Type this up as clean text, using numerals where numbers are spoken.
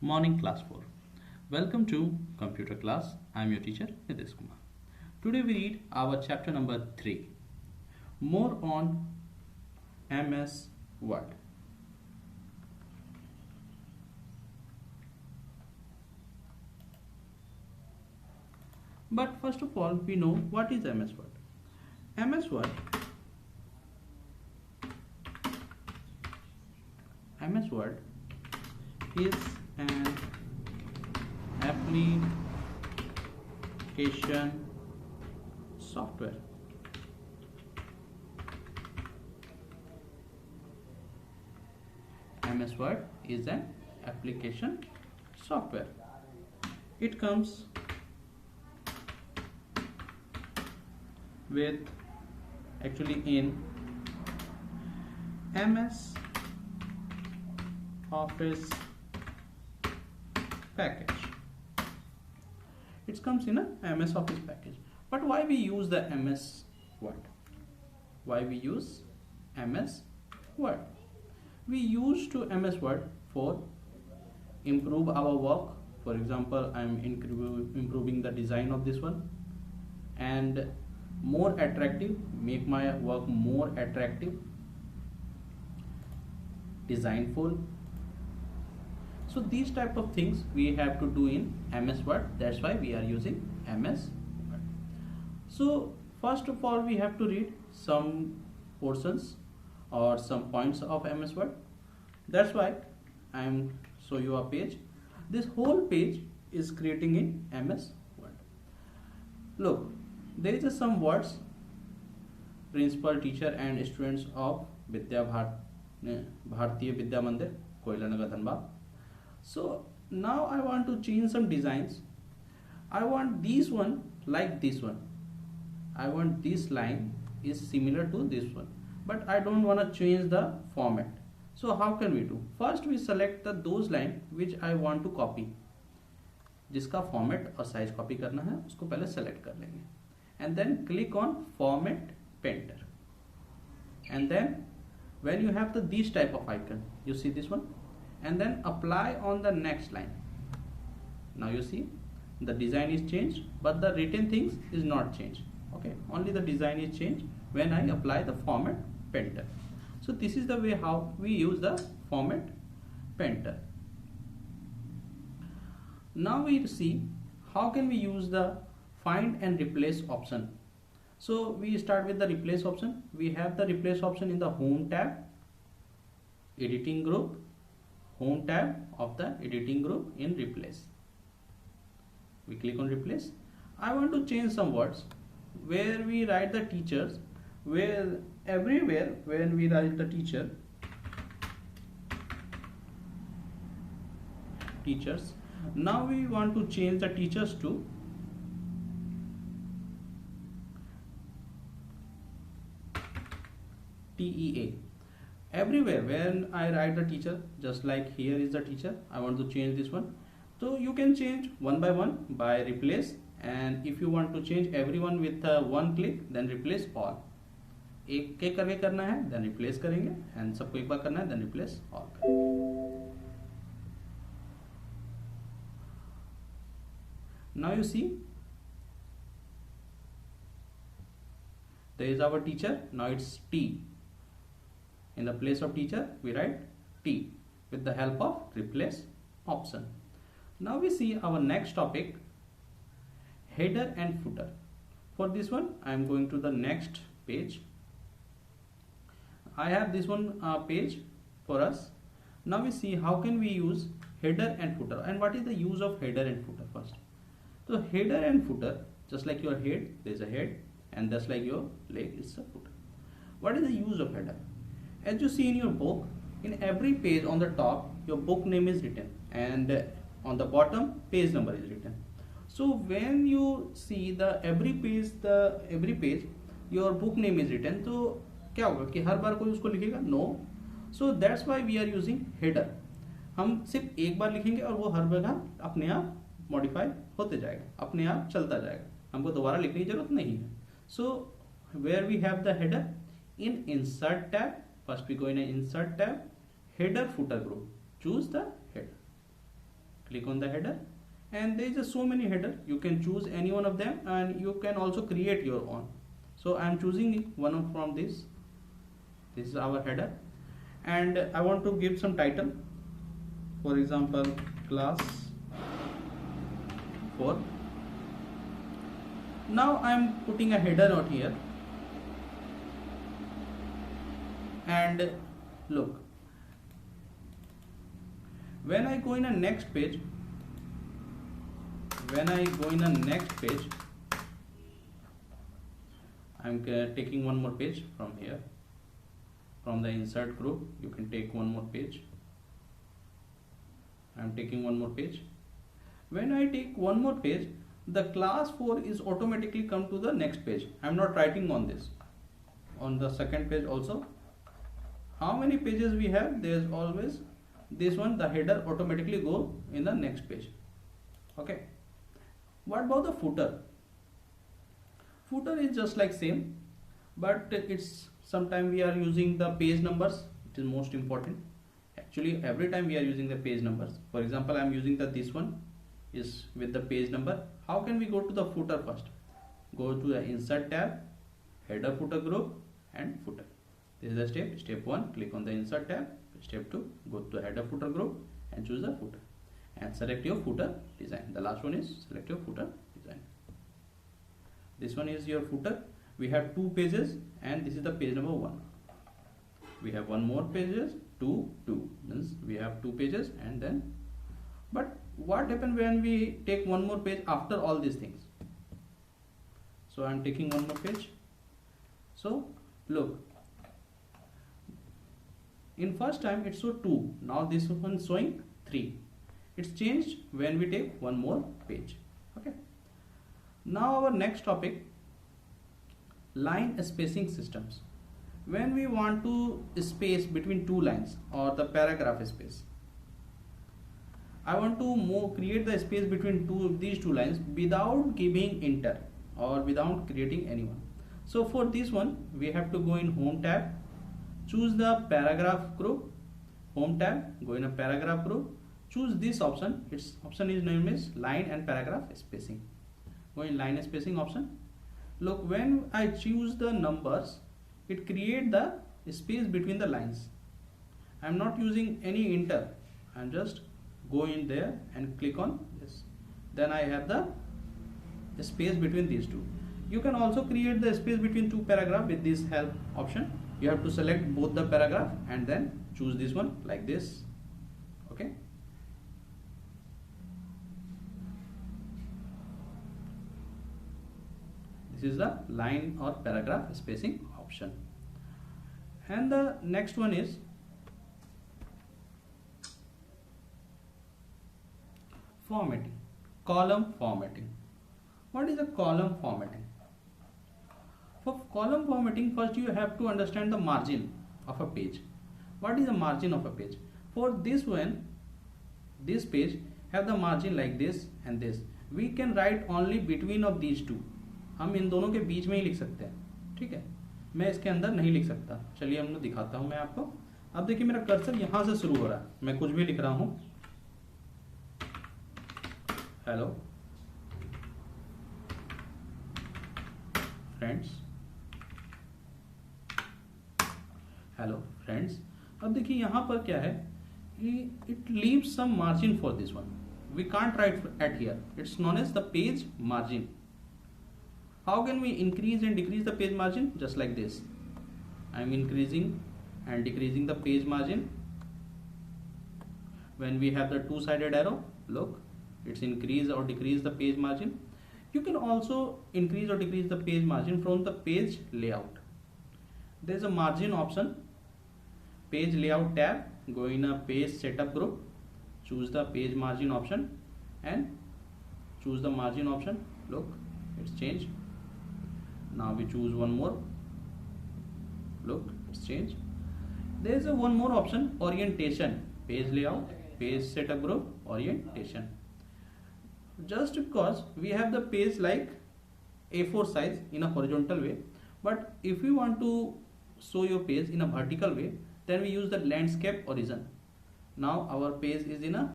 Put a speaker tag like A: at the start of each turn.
A: Morning class 4. Welcome to computer class. I am your teacher Nitish Kumar. Today we read our chapter number 3. More on MS Word. But first of all, we know what is MS Word. MS Word MS Word is an application software. MS Word is an application software. It comes with actually in MS Office package. It comes in a MS Office package. But why we use the MS Word? Why we use MS Word? We use to MS Word for improve our work. For example, I am improving the design of this one and more attractive, make my work more attractive, designful. So these type of things we have to do in MS Word. That's why we are using MS Word. So first of all, we have to read some portions or some points of MS Word. That's why I am show you a page. This whole page is creating in MS Word. Look, there is some words. Principal, teacher and students of Bharatiya Vidya Mandir, Koilanagar, Dhanbad. So now I want to change some designs. I want this one like this one. I want this line is similar to this one, but I don't want to change the format. So how can we do? First we select those line which I want to copy. जिसका format और size copy करना है उसको पहले select कर लेंगे. And then click on format painter. And then when you have this type of icon, you see this one, and then apply on the next line. Now you see the design is changed, but the written things is not changed. Okay, only the design is changed when I apply the format painter. So this is the way how we use the format painter. Now we see how can we use the find and replace option. So we start with the replace option. We have the replace option in the home tab, editing group, home tab of the editing group in replace. We click on replace. I want to change some words where we write the teachers, where everywhere when we write the teachers. Now we want to change the teachers to TEA. Everywhere when I write the teacher, just like here is the teacher, I want to change this one. So you can change one by one by replace, and if you want to change everyone with one click, then replace all. एक एक करके करना है, then replace करेंगे, and सबको एक बार करना है, then replace all करेंगे. Now you see, there is our teacher. Now it's T. In the place of teacher, we write T with the help of replace option. Now we see our next topic, header and footer. For this one, I am going to the next page. I have this one page for us. Now we see how can we use header and footer, and what is the use of header and footer first. So header and footer, just like your head, there is a head, and just like your leg is a footer. What is the use of header? As you see in your book, in every page on the top, your book name is written, and on the bottom, page number is written. So when you see every page, your book name is written. तो क्या होगा कि हर बार कोई उसको लिखेगा? No. So that's why we are using header. हम सिर्फ एक बार लिखेंगे और वो हर जगह अपने आप मॉडिफाई होते जाएगा, अपने आप चलता जाएगा, हमको दोबारा लिखने की जरूरत नहीं है. So where we have the header, in insert tab, first we go in an insert tab, header footer group, choose the header. click on the header, and there is just so many header. You can choose any one of them and you can also create your own. So I am choosing one from this. This is our header, and I want to give some title, for example class 4. Now I am putting a header out here, and look, when I go in a next page, I'm taking one more page from here, from the insert group. You can take one more page. I'm taking one more page. When I take one more page, the class 4 is automatically come to the next page. I'm not writing on this. On the second page also, how many pages we have, there's always this one, the header automatically go in the next page. Okay, what about the footer? Footer is just like same, but it's sometime we are using the page numbers. It is most important. Actually every time we are using the page numbers. For example, I am using this one is with the page number. How can we go to the footer first? Go to the insert tab, header footer group and footer. This is the step. Step 1, click on the insert tab. Step 2, go to the header footer group and choose the footer and select your footer design. The last one is select your footer design. This one is your footer. We have 2 pages and this is the page number 1. We have one more pages, 2 means we have 2 pages, and then, but what happens when we take one more page after all these things? So I am taking one more page. So look, in first time it showed 2, now this one showing 3. It's changed when we take one more page. Okay, now our next topic, line spacing systems. When we want to space between 2 lines or the paragraph space, I want to create the space between these two lines without giving enter or without creating anyone. So for this one we have to go in home tab, choose the paragraph group, home tab, go in a paragraph group, choose this option. Its option is named as line and paragraph spacing. Go in line spacing option. Look, when I choose the numbers, it create the space between the lines. I am not using any enter. I am just go in there and click on this. Then I have the space between these two. You can also create the space between 2 paragraphs with this help option. You have to select both the paragraph and then choose this one like this. Okay. This is the line or paragraph spacing option. And the next one is formatting, column formatting. What is a column formatting? For column formatting, first you have to understand the margin of a page. What is the margin of a page? For this one, this page have the margin like this and this. We can write only between of these two. हम इन दोनों के बीच में ही लिख सकते हैं. ठीक है, मैं इसके अंदर नहीं लिख सकता. चलिए हम लोग दिखाता हूं मैं आपको. अब देखिए मेरा कर्सर यहां से शुरू हो रहा है. मैं कुछ भी लिख रहा हूं. Hello friends, hello friends. अब देखिए यहां पर क्या है, it leaves some margin for this one. We can't write at here. It's known as the page margin. How can we increase and decrease the page margin? Just like this. I'm increasing and decreasing the page margin. When we have the two-sided arrow, look, it's increase or decrease the page margin. You can also increase or decrease the page margin from the page layout. There is a margin option. Page layout tab, go in a page setup group, choose the page margin option and choose the margin option. Look, it's changed. Now we choose one more. Look, it's changed. There is a one more option, orientation, page layout, page setup group, orientation. Just because we have the page like A4 size in a horizontal way, but if we want to show your page in a vertical way, then we use the landscape horizon. Now our page is in a